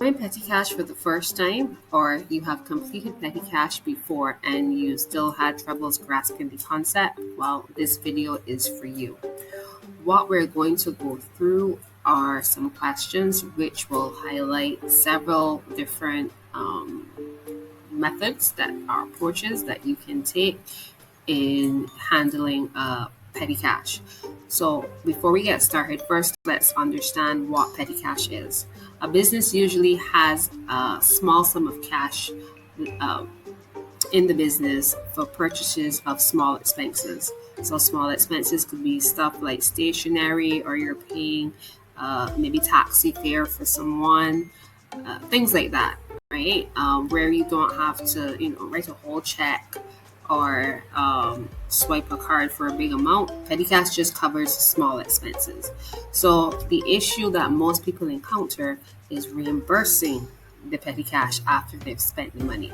Doing petty cash for the first time, or you have completed petty cash before and you still had troubles grasping the concept, well, this video is for you. What we're going to go through are some questions which will highlight several different methods that are approaches that you can take in handling petty cash. So before we get started, first let's understand what petty cash is. A business usually has a small sum of cash uh, in the business for purchases of small expenses. So small expenses could be stuff like stationery, or you're paying maybe taxi fare for someone, things like that, right? Where you don't have to, write a whole check or swipe a card for a big amount. Petty cash just covers small expenses. So the issue that most people encounter is reimbursing the petty cash after they've spent the money.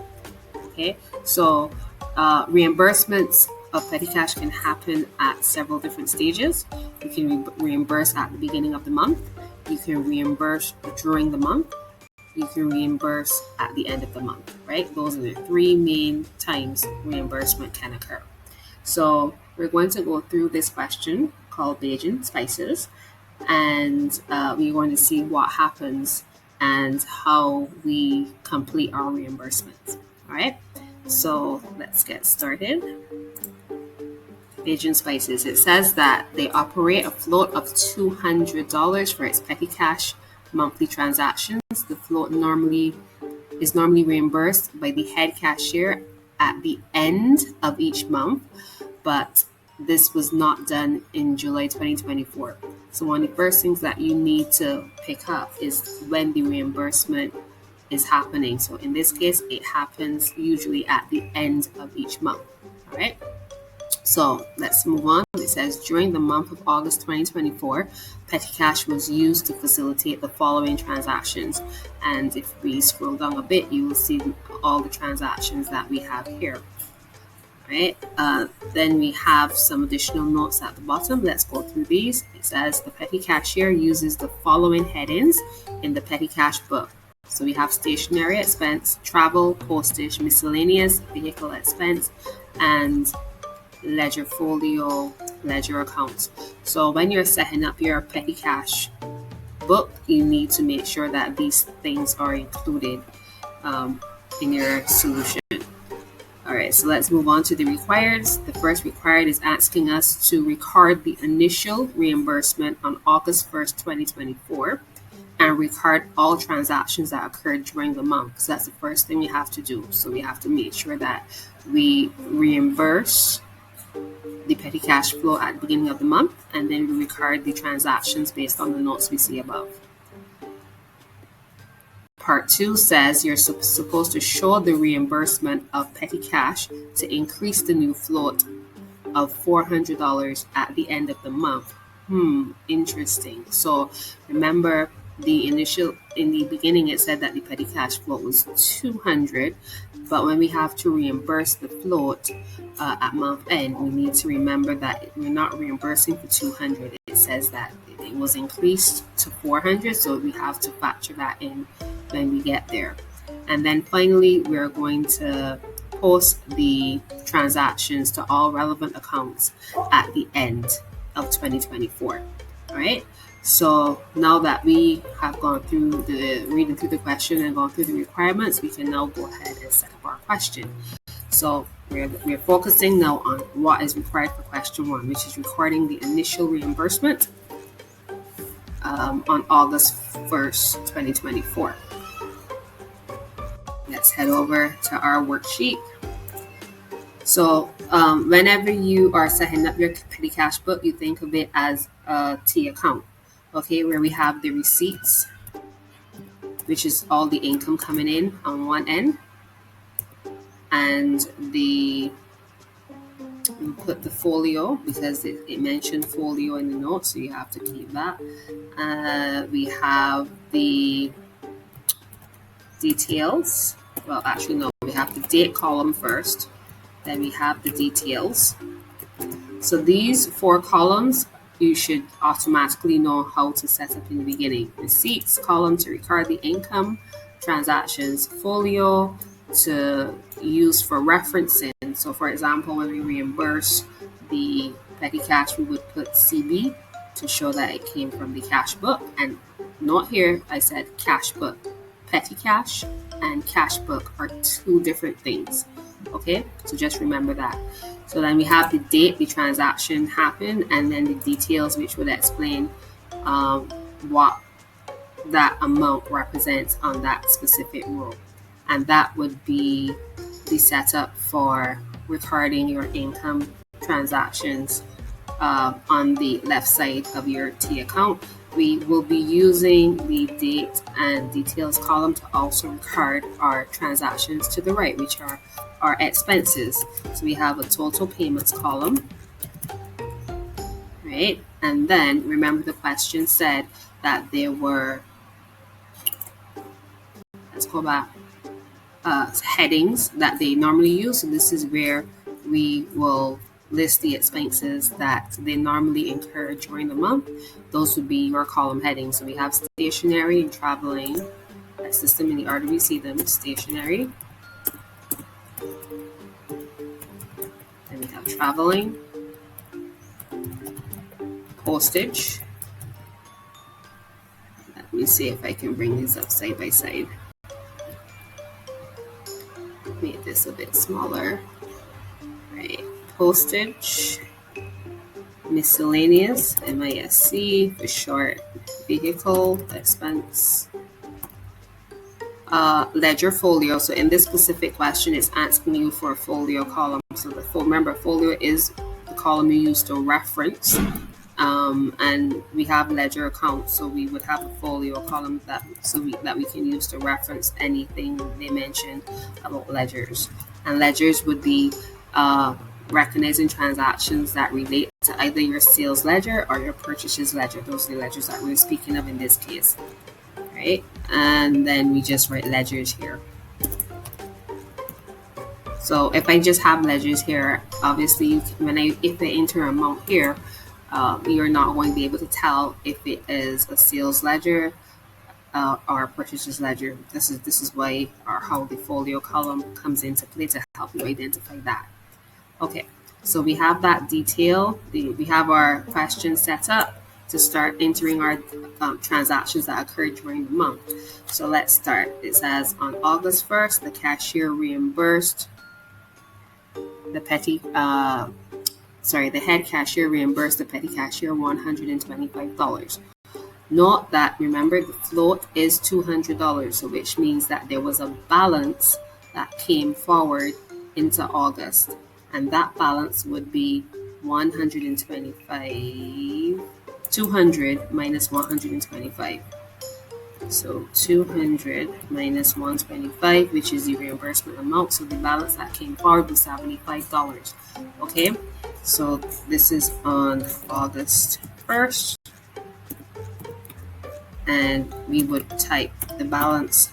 Okay, so reimbursements of petty cash can happen at several different stages. You can reimburse at the beginning of the month. You can reimburse during the month. You can reimburse at the end of the month, right? Those are the three main times reimbursement can occur. So we're going to go through this question called Bajan Spices, and we're going to see what happens and how we complete our reimbursements. All right, so let's get started. Bajan Spices, it says that they operate a float of $200 for its petty cash monthly transactions. The float is normally reimbursed by the head cashier at the end of each month, but this was not done in July 2024. So one of the first things that you need to pick up is when the reimbursement is happening. So in this case, it happens usually at the end of each month. All right. So let's move on. It says during the month of August 2024, petty cash was used to facilitate the following transactions. And if we scroll down a bit, you will see all the transactions that we have here. Right. Then we have some additional notes at the bottom. Let's go through these. It says the petty cashier uses the following headings in the petty cash book. So we have stationery expense, travel, postage, miscellaneous, vehicle expense, and ledger folio, ledger accounts. So when you're setting up your petty cash book, you need to make sure that these things are included in your solution. All right, so let's move on to the requireds. The first required is asking us to record the initial reimbursement on August 1st, 2024, and record all transactions that occurred during the month. So that's the first thing we have to do. So we have to make sure that we reimburse the petty cash flow at the beginning of the month, and then we record the transactions based on the notes we see above. Part 2 says you're supposed to show the reimbursement of petty cash to increase the new float of $400 at the end of the month. Interesting. So remember, in the beginning, it said that the petty cash float was 200, but when we have to reimburse the float at month end, we need to remember that we're not reimbursing for 200. It says that it was increased to 400, so we have to factor that in when we get there. And then finally, we're going to post the transactions to all relevant accounts at the end of 2024. All right. So now that we have gone through reading through the question and gone through the requirements, we can now go ahead and set up our question. So we're focusing now on what is required for question 1, which is recording the initial reimbursement on August 1st, 2024. Let's head over to our worksheet. So whenever you are setting up your petty cash book, you think of it as a T account. Okay, where we have the receipts, which is all the income coming in on one end, and we put the folio because it mentioned folio in the notes, so you have to keep that. We have the details. Well, actually, no, we have the date column first, then we have the details. So these 4 columns you should automatically know how to set up in the beginning. Receipts column to record the income, transactions folio to use for referencing. So for example, when we reimburse the petty cash, we would put CB to show that it came from the cash book. And not here, I said cash book. Petty cash and cash book are two different things. Okay, so just remember that. So then we have the date the transaction happened, and then the details, which would explain what that amount represents on that specific row. And that would be the setup for recording your income transactions on the left side of your T account. We will be using the date and details column to also record our transactions to the right, which are our expenses. So we have a total payments column, right? And then remember the question said that there were, let's go back, headings that they normally use. So this is where we will list the expenses that they normally incur during the month. Those would be your column headings. So we have stationery and traveling. That's just them in the order we see them. Stationery. Then we have traveling. Postage. Let me see if I can bring these up side by side. Make this a bit smaller. Right. Postage, miscellaneous, MISC for short, vehicle expense, ledger folio. So in this specific question, it's asking you for a folio column. So remember, folio is the column you use to reference, and we have ledger accounts, so we would have a folio column that we can use to reference anything they mentioned about ledgers. And ledgers would be recognizing transactions that relate to either your sales ledger or your purchases ledger. Those are the ledgers that we're speaking of in this case, right? And then we just write ledgers here. So if I just have ledgers here, obviously if I enter amount here, you're not going to be able to tell if it is a sales ledger or a purchases ledger. This is why or how the folio column comes into play to help you identify that. Okay, so we have that detail. We have our question set up to start entering our transactions that occurred during the month. So let's start. It says on August 1st, the cashier reimbursed the head cashier reimbursed the petty cashier $125. Note that, remember, the float is $200, so which means that there was a balance that came forward into August. And that balance would be 200 minus 125. So 200 minus 125, which is the reimbursement amount. So the balance that came forward was $75. Okay, so this is on August 1st. And we would type the balance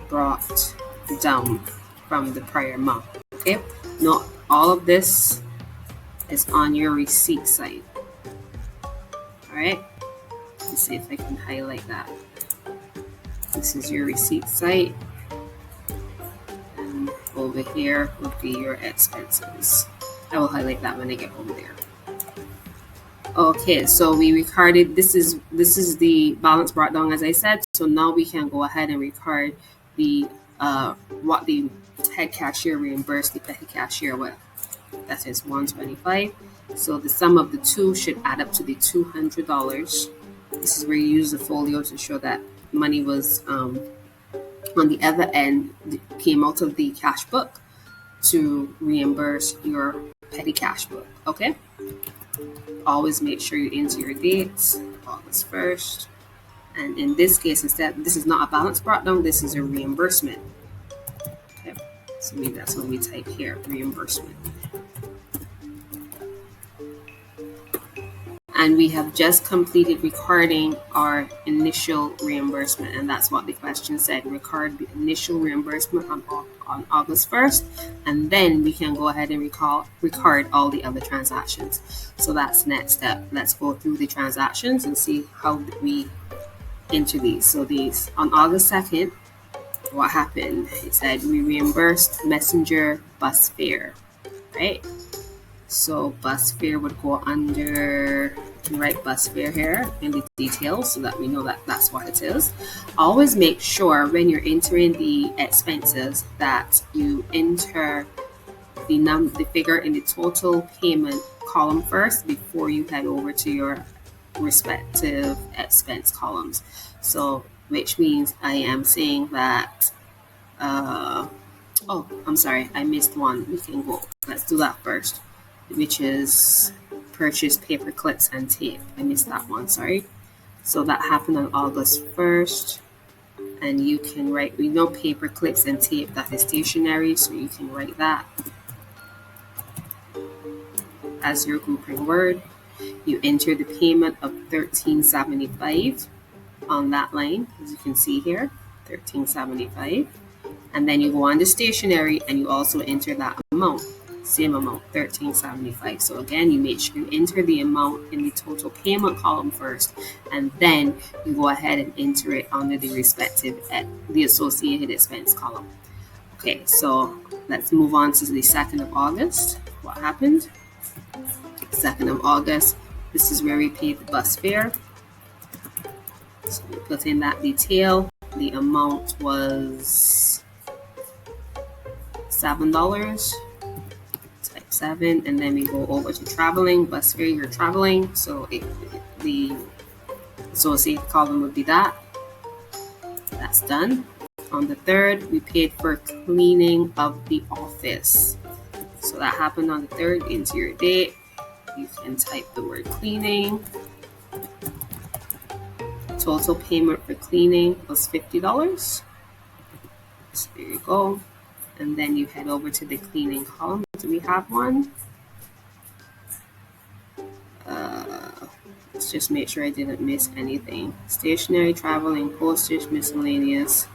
brought down from the prior month. Okay, not all of this is on your receipt side. All right, let's see if I can highlight that. This is your receipt site, and over here would be your expenses. I will highlight that when I get over there. Okay, so we recorded, this is the balance brought down, as I said. So now we can go ahead and record the what the head cashier reimbursed the petty cashier with. That is $125. So the sum of the two should add up to the $200. This is where you use the folio to show that money was on the other end, came out of the cash book to reimburse your petty cash book. Okay, always make sure you enter your dates, August 1st. And in this case, instead, this is not a balance brought down, this is a reimbursement. Okay, so maybe that's what we type here, reimbursement. And we have just completed recording our initial reimbursement, and that's what the question said. Record the initial reimbursement on on August 1st, and then we can go ahead and record all the other transactions. So that's the next step. Let's go through the transactions and see how we enter these. So these on August 2nd, what happened? It said we reimbursed messenger bus fare, right? So bus fare would go under, you can write bus fare here in the details so that we know that that's what it is. Always make sure when you're entering the expenses that you enter the figure in the total payment column first before you head over to your respective expense columns. So which means I am saying that oh, I'm sorry, I missed one. We can go. Let's do that first, which is purchase paper clips and tape. I missed that one, sorry. So that happened on August 1st. And you can write, we know paper clips and tape, that is stationery, so you can write that as your grouping word. You enter the payment of $13.75 on that line, as you can see here, $13.75. And then you go on to stationery and you also enter that amount, same amount, $13.75. So again, you make sure you enter the amount in the total payment column first, and then you go ahead and enter it under the respective, the associated expense column. Okay, so let's move on to the 2nd of August. What happened? 2nd of August, this is where we paid the bus fare. So we put in that detail. The amount was $7, type 7, and then we go over to traveling, bus fare, you're traveling, so the associated column would be that. That's done. On the 3rd, we paid for cleaning of the office. So that happened on the 3rd. Into your date, you can type the word cleaning. Total payment for cleaning was $50. So there you go. And then you head over to the cleaning column. Do we have one? Let's just make sure I didn't miss anything. Stationery, traveling, postage, miscellaneous.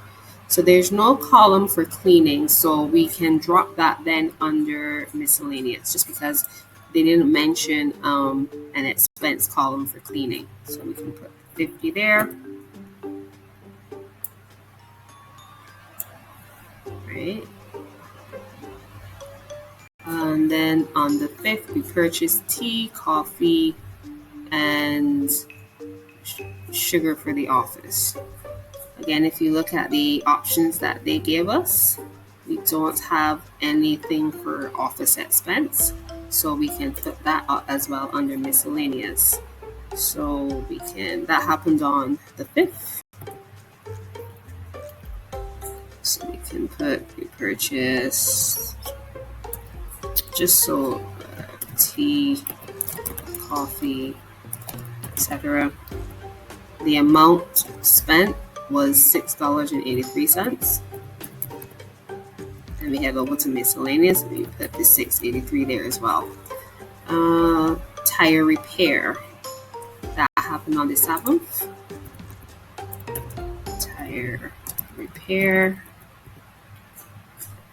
So there's no column for cleaning, so we can drop that then under miscellaneous, just because they didn't mention an expense column for cleaning. So we can put 50 there. Right. And then on the 5th, we purchased tea, coffee, and sugar for the office. Again, if you look at the options that they gave us, we don't have anything for office expense. So we can put that as well under miscellaneous. So we can, that happened on the 5th. So we can put, we purchased, just so tea, coffee, etc. The amount spent was $6.83. And we head over to miscellaneous, and we put the $6.83 there as well. Tire repair, that happened on the 7th. Tire repair,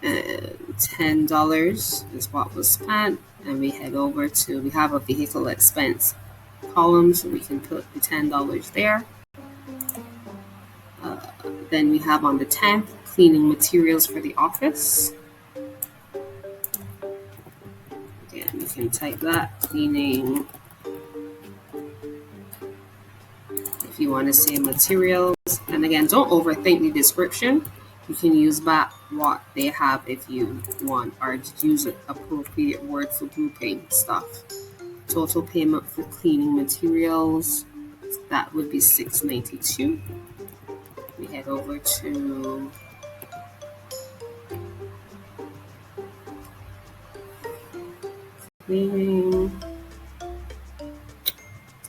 and $10 is what was spent. And we head over to, we have a vehicle expense column, so we can put the $10 there. Then we have on the 10th, cleaning materials for the office. Again, we can type that, cleaning, if you want to say materials. And again, don't overthink the description. You can use back what they have if you want, or use an appropriate word for grouping stuff. Total payment for cleaning materials, that would be $6.92. We head over to cleaning.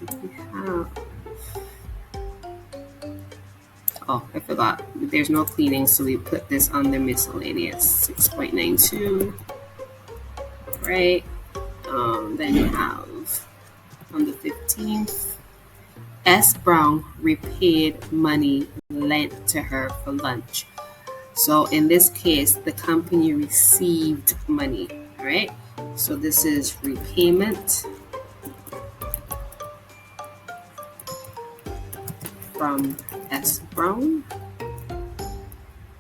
Did we have? Oh, I forgot. There's no cleaning, so we put this under miscellaneous, $6.92. Right. Then you have on the 15th, S. Brown repaid money lent to her for lunch. So in this case, the company received money, all right? So this is repayment from S. Brown.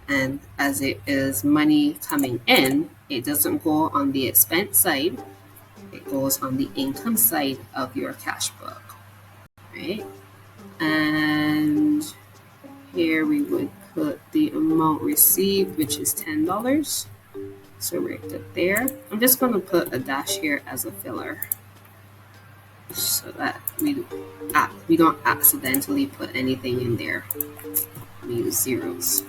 And as it is money coming in, it doesn't go on the expense side, it goes on the income side of your cash book, right? And here we would put the amount received, which is $10. So right there. I'm just going to put a dash here as a filler so that we don't accidentally put anything in there. We use zeros.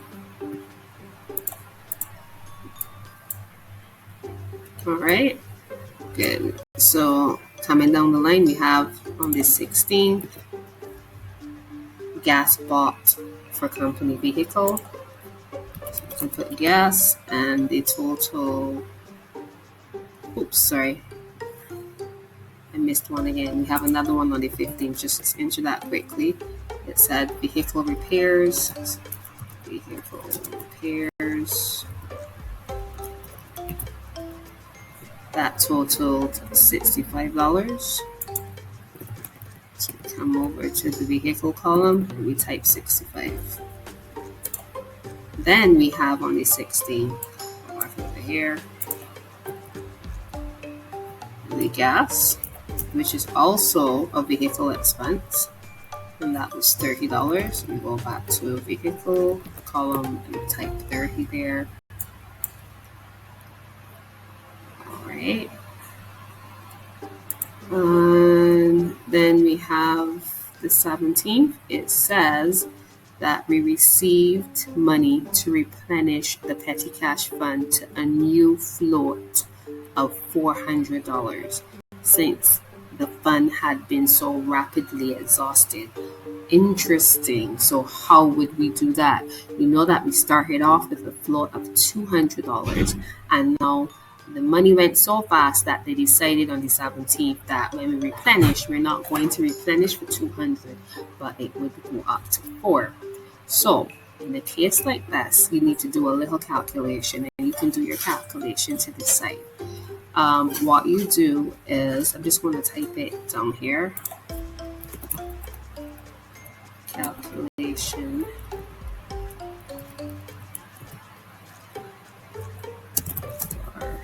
All right, good. So coming down the line, we have on the 16th, gas bought for company vehicle. So we can put gas and the total. Oops, sorry. I missed one again. We have another one on the 15th. Just enter that quickly. It said vehicle repairs. Vehicle repairs. That totaled $65. So we come over to the vehicle column and we type 65. Then we have on the 16th, over here, the gas, which is also a vehicle expense, and that was $30. We go back to vehicle column and type 30 there. All right. And then we have the 17th. It says that we received money to replenish the petty cash fund to a new float of $400 since the fund had been so rapidly exhausted. Interesting. So how would we do that? You know that we started off with a float of $200, and now the money went so fast that they decided on the 17th that when we replenish, we're not going to replenish for 200, but it would go up to 4. So in a case like this, you need to do a little calculation, and you can do your calculation to decide. What you do is, I'm just going to type it down here. Calculation for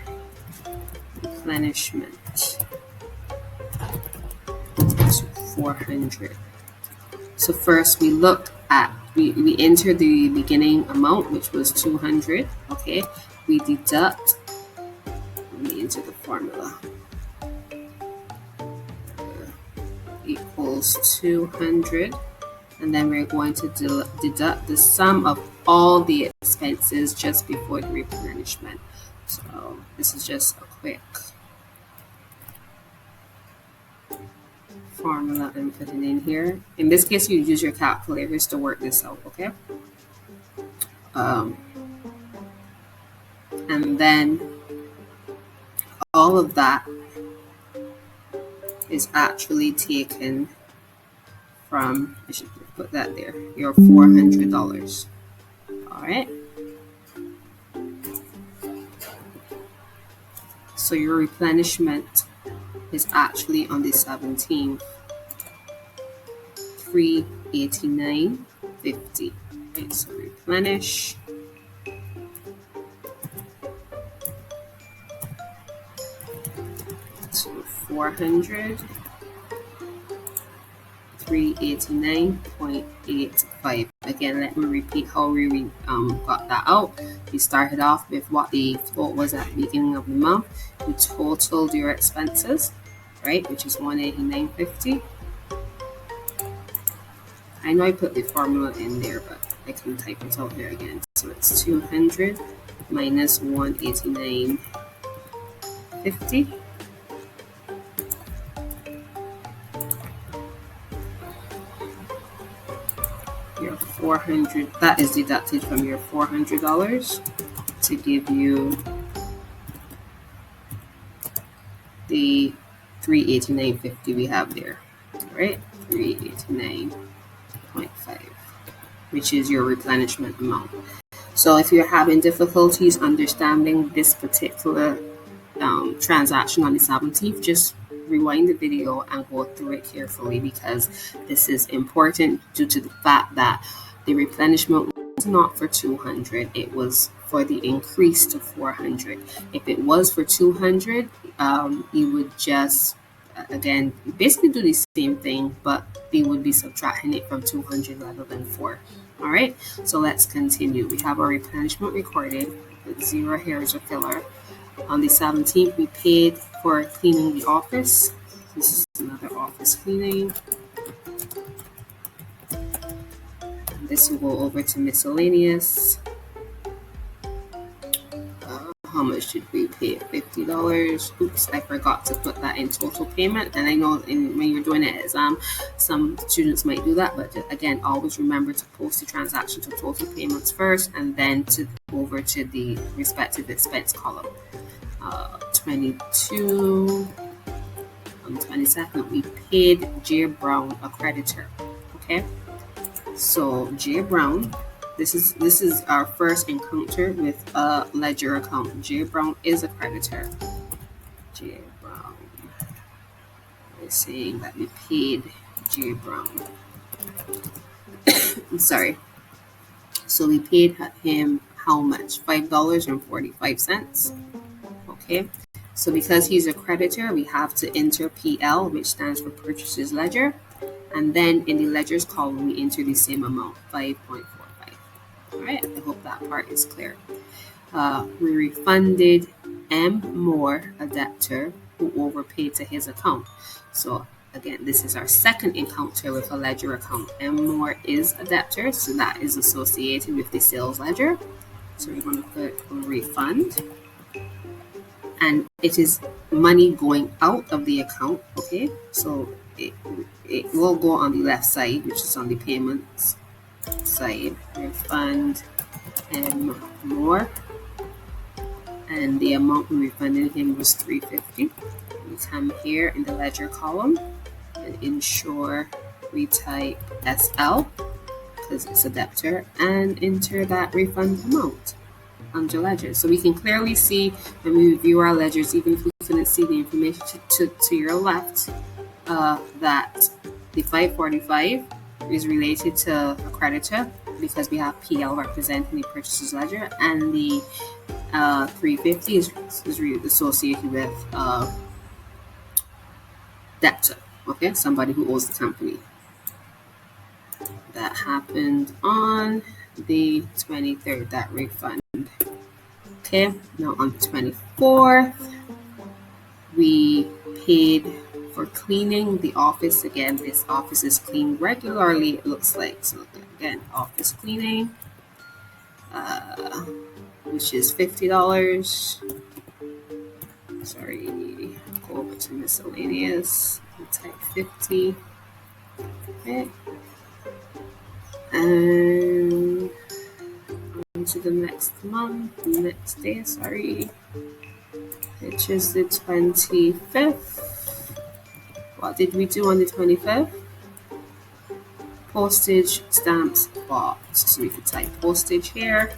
replenishment to 400. So first we look at, we enter the beginning amount, which was 200. Okay, we deduct, let me enter the formula, equals 200, and then we're going to deduct the sum of all the expenses just before the replenishment. So this is just a quick formula I'm putting in here. In this case, you use your calculators to work this out, okay? And then all of that is actually taken from, I should put that there, your $400. All right. So your replenishment is actually on the 17th, $389.50. Okay, so replenish. So 400, 389.85. Again, let me repeat how we got that out. We started off with what the float was at the beginning of the month. You totaled your expenses, right, which is $189.50. I know I put the formula in there, but I can type it out there again. So it's 200 minus 189.50. Your 400, that is deducted from your $400 to give you the 389.50 we have there, right? 389.5, which is your replenishment amount. So So if you're having difficulties understanding this particular transaction on the 17th, just rewind the video and go through it carefully, because this is important due to the fact that the replenishment was not for 200, it was for the increase to 400. If it was for 200, you would just again basically do the same thing, but they would be subtracting it from 200 rather than 4. All right, so let's continue. We have our replenishment recorded with 0 hairs of filler. On the 17th, we paid for cleaning the office. This is another office cleaning. And this will go over to miscellaneous. How much did we pay? $50. Oops, I forgot to put that in total payment. And I know when you're doing an exam, some students might do that. But again, always remember to post the transaction to total payments first, and then to go over to the respective expense column. 22. On the 22nd, we paid J. Brown, a creditor. Okay, so J. Brown. This is our first encounter with a ledger account. J. Brown is a creditor. J. Brown is saying that we paid J. Brown. I'm sorry. So we paid him how much? $5.45. Okay. So because he's a creditor, we have to enter PL, which stands for Purchases Ledger. And then in the ledgers column, we enter the same amount, 5.45. All right, I hope that part is clear. We refunded M. Moore, a debtor, who overpaid to his account. So again, this is our second encounter with a ledger account. M. Moore is a debtor, so that is associated with the sales ledger. So we're going to put a refund. And it is money going out of the account, okay? So it will go on the left side, which is on the payments side. Refund M. More, and the amount we refunded him was $350. We come here in the ledger column and ensure we type SL because it's a debtor, and enter that refund amount under ledger. So we can clearly see when we review our ledgers, even if we couldn't see the information to your left, that the 545 is related to a creditor because we have PL representing the purchases ledger, and the 350 is associated with debtor, okay, somebody who owes the company. That happened on the 23rd, that refund. Okay, now on the 24th, we paid for cleaning the office. Again, this office is cleaned regularly, it looks like. So again, office cleaning, which is $50. Sorry, go over to miscellaneous and type 50. Okay. And on to the next month, the next day, sorry, which is the 25th. What did we do on the 25th? Postage stamps bought. So we could type postage here.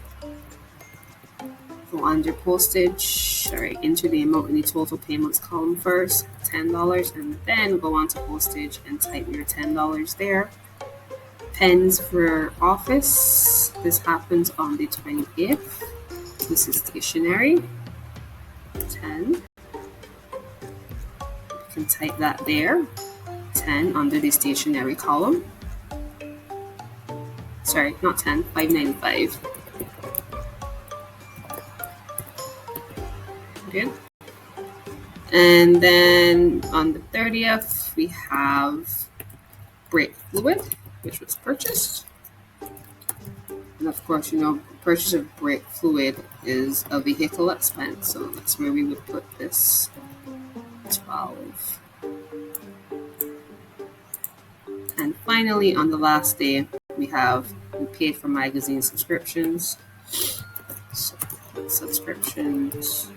Go under postage. Sorry, enter the amount in the total payments column first, $10, and then go on to postage and type your $10 there. Pens for office. This happens on the 28th. This is stationery. 10. You can type that there. 10 under the stationery column. Sorry, not 10, $5.95. Okay. And then on the 30th, we have brake fluid, which was purchased. And of course, you know, purchase of brake fluid is a vehicle expense, so that's where we would put this 12. And finally, on the last day, we paid for magazine subscriptions. So, subscriptions.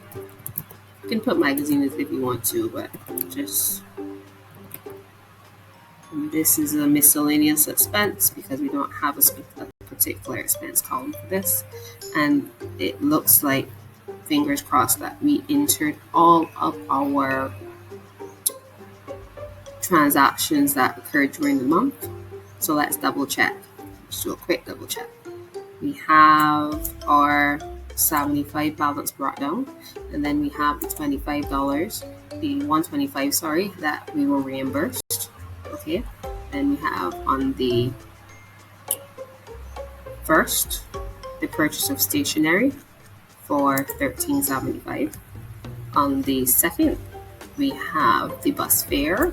You can put magazines if you want to, but just this is a miscellaneous expense because we don't have a particular expense column for this. And it looks like, fingers crossed, that we entered all of our transactions that occurred during the month. So let's double check. Let's do a quick double check. We have our 75 balance brought down, and then we have the $25, the 125, sorry, that we were reimbursed. Okay, then we have on the first the purchase of stationery for $13.75. On the second, we have the bus fare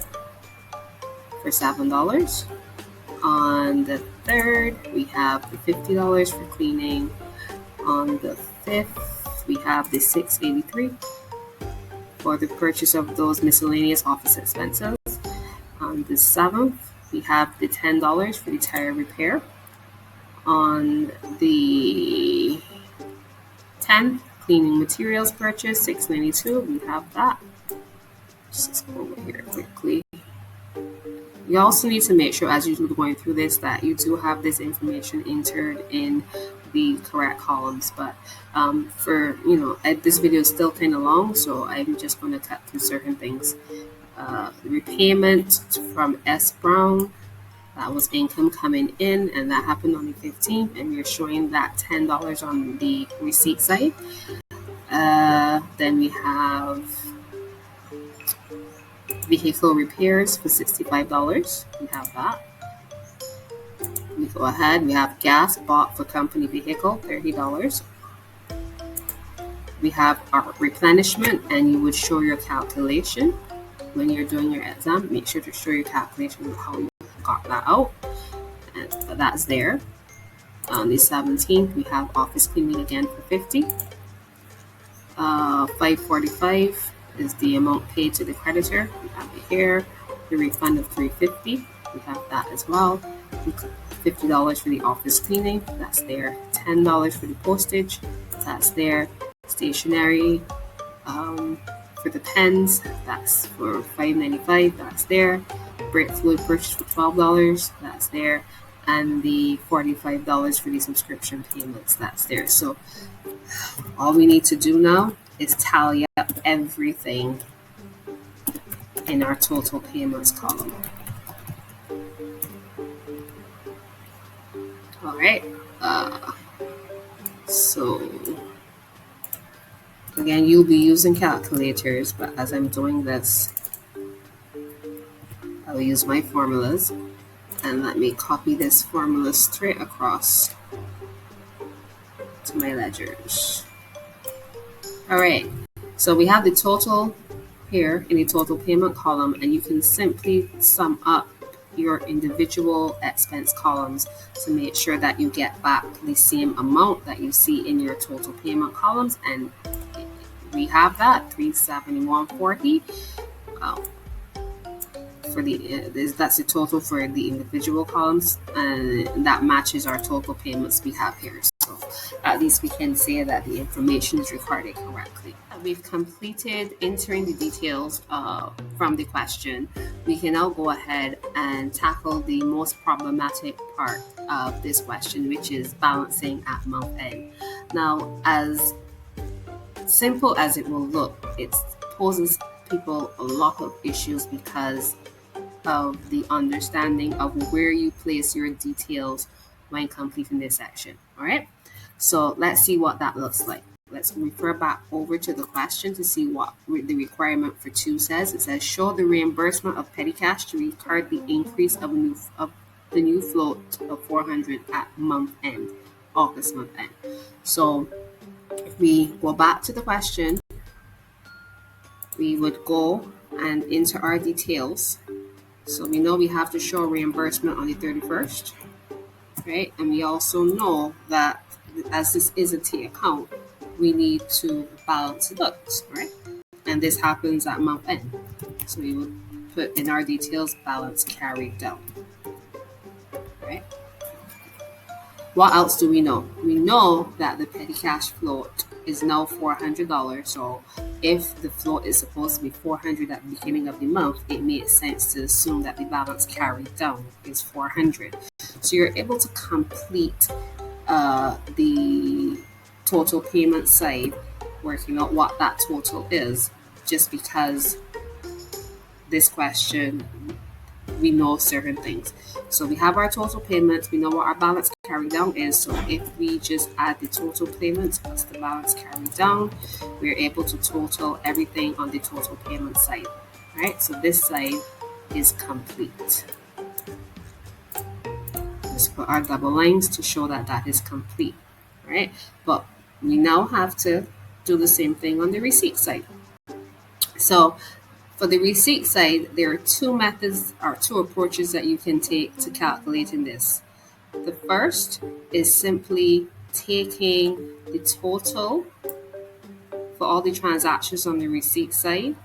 for $7. On the third, we have the $50 for cleaning. On the fifth, we have the $6.83 for the purchase of those miscellaneous office expenses. On the seventh, we have the $10 for the tire repair. On the 10th, cleaning materials purchase, $6.92. We have that. Just go over here quickly. You also need to make sure, as you're going through this, that you do have this information entered in the correct columns. But for, this video is still kind of long, so I'm just going to cut through certain things. The repayment from S. Brown, that was income coming in, and that happened on the 15th, and we're showing that $10 on the receipt side. Then we have vehicle repairs for $65. We have that. We go ahead. We have gas bought for company vehicle, $30. We have our replenishment, and you would show your calculation when you're doing your exam. Make sure to show your calculation of how you got that out, and that's there. On the 17th, we have office cleaning again for $50. $545 is the amount paid to the creditor. We have it here. The refund of $350. We have that as well. $50 for the office cleaning. That's there. $10 for the postage. That's there. Stationery for the pens. That's for $5.95. That's there. Brake fluid purchase for $12. That's there. And the $45 for the subscription payments. That's there. So all we need to do now is tally up everything in our total payments column. All right. So again, you'll be using calculators, but as I'm doing this, I'll use my formulas, and let me copy this formula straight across to my ledgers. All right, so we have the total here in the total payment column, and you can simply sum up your individual expense columns to make sure that you get back the same amount that you see in your total payment columns. And we have that $371.40 for the that's the total for the individual columns, and that matches our total payments we have here. So at least we can say that the information is recorded correctly. We've completed entering the details from the question. We can now go ahead and tackle the most problematic part of this question, which is balancing at month end. Now, as simple as it will look, it poses people a lot of issues because of the understanding of where you place your details when completing this section. All right, so let's see what that looks like. Let's refer back over to the question to see what the requirement for 2 says. It says show the reimbursement of petty cash to record the increase of the new float of $400 at month end, August month end. So if we go back to the question, we would go and enter our details. So we know we have to show reimbursement on the 31st, right? And we also know that as this is a T account, we need to balance the books, right? And this happens at month end. So we would put in our details balance carried down, right? What else do we know? We know that the petty cash float is now $400. So if the float is supposed to be $400 at the beginning of the month, it makes sense to assume that the balance carried down is $400. So you're able to complete the total payment side, working out what that total is, just because this question, we know certain things. So we have our total payments, we know what our balance carried down is. So if we just add the total payments plus the balance carried down, we're able to total everything on the total payment side. Right? So this side is complete. Just put our double lines to show that that is complete. Right? But we now have to do the same thing on the receipt side. So for the receipt side, there are two methods or two approaches that you can take to calculating this. The first is simply taking the total for all the transactions on the receipt side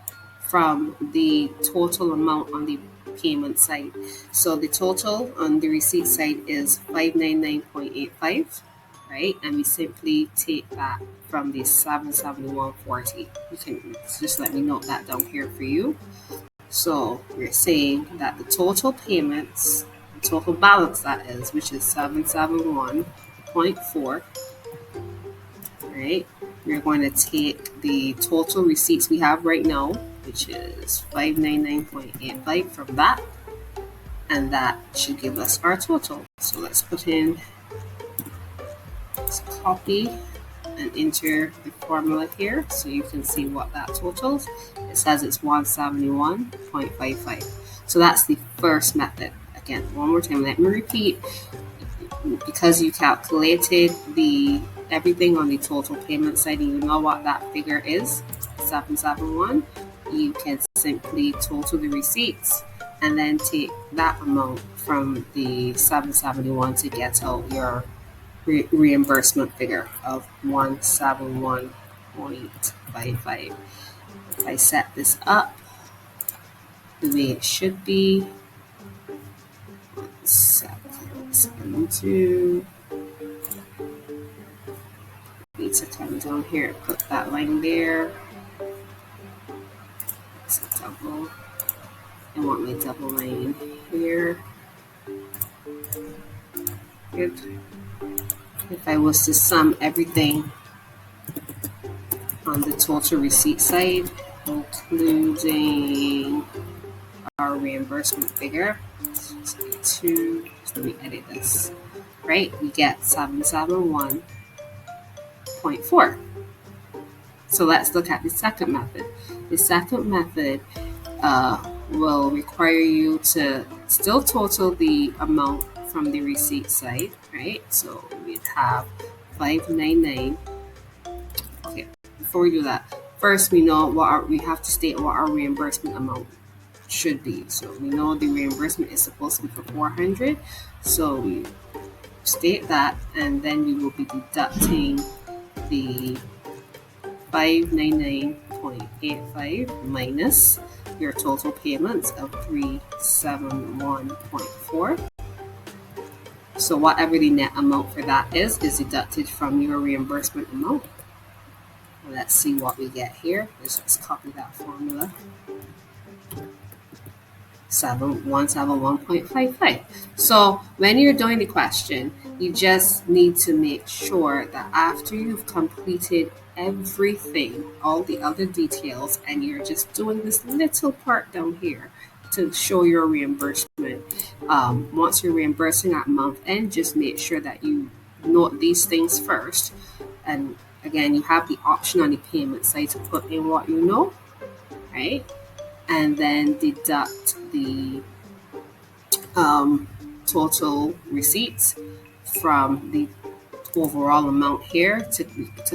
from the total amount on the payment side. So the total on the receipt side is 599.85, right? And we simply take that from the 771.40. You can just let me note that down here for you. So we're saying that the total payments, the total balance that is, which is 771.4, right? We're going to take the total receipts we have right now, which is 599.85 from that, and that should give us our total. So let's put in, let's copy and enter the formula here so you can see what that totals. It says it's 171.55. So that's the first method. Again, one more time, let me repeat. Because you calculated everything on the total payment side and you know what that figure is, 771, you can simply total the receipts and then take that amount from the 771 to get out your reimbursement figure of 171.55. If I set this up the way it should be, 772, need to come down here, put that line there. It's a double. I want my double line here. Good. If I was to sum everything on the total receipt side, including our reimbursement figure, just let me edit this, right? We get 771.4. So let's look at the second method. The second method will require you to still total the amount from the receipt side, right? So we'd have 599. Okay, before we do that, first we know we have to state what our reimbursement amount should be. So we know the reimbursement is supposed to be for 400. So we state that, and then we will be deducting the 599.85 minus your total payments of 371.4. So whatever the net amount for that is deducted from your reimbursement amount. Let's see what we get here. Let's just copy that formula. 171.55. So when you're doing the question, you just need to make sure that after you've completed everything, all the other details, and you're just doing this little part down here to show your reimbursement. Once you're reimbursing at month end, just make sure that you note these things first. And again, you have the option on the payment side to put in what you know, right? And then deduct the total receipts from the overall amount here to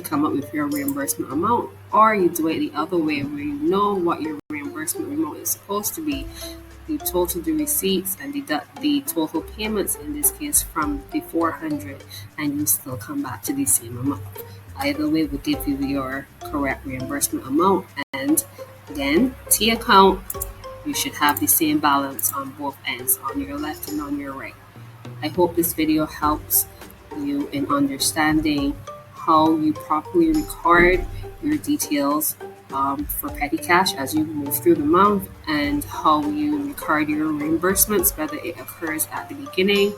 come up with your reimbursement amount. Or you do it the other way, where you know what your reimbursement amount is supposed to be. You total the receipts and deduct the total payments, in this case from the 400, and you still come back to the same amount. Either way will give you your correct reimbursement amount. And again, T account, you should have the same balance on both ends, on your left and on your right. I hope this video helps you in understanding how you properly record your details for petty cash as you move through the month, and how you record your reimbursements, whether it occurs at the beginning,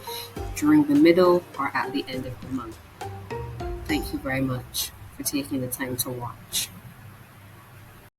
during the middle, or at the end of the month. Thank you very much for taking the time to watch.